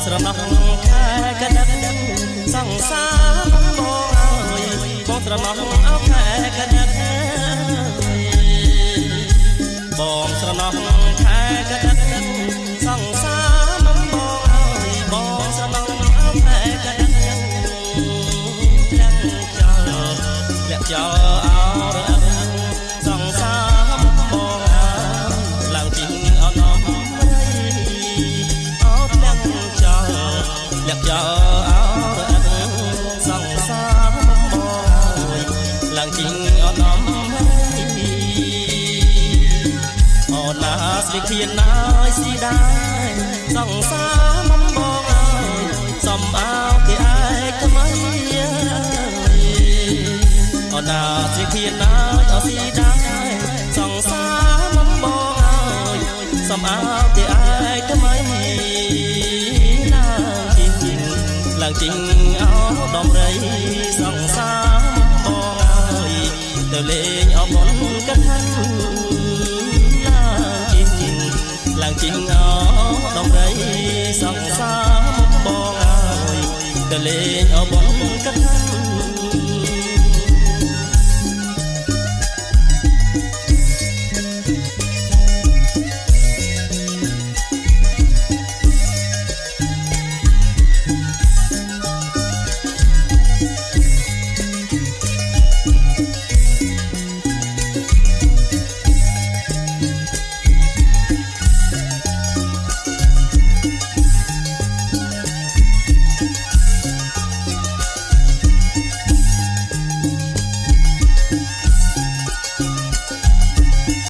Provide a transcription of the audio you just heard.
ស្រណោះខែកដិតសង្សារបងអើយបងស្រណោះអោខែកដិតបងស្រណោះខែកដិតសង្សារបងអើយបងស្រណោះអោខែកដិតលាក់ចោលលាក់ចោលអោរអើសង្សារបងអើយឡើងជីងអត់អមលាក់ចោលអោរអើសង្សារបងអើយឡើងជីងអត់អមអូនណាស្រីធានណាយស៊ីដែរសង្សារបងអើយសំអោគេឯងថ្មីអូនណាស្រីធានណាយអស៊ីដែរសង្សារបងអើយសំអោគេឯងថ្មីឡើងជីងអោដំរីសង្សារបងអើយទៅលេងអបនកថាឡើងជីងអោដំរីសង្សារបងអើយទៅលេងអបនកថា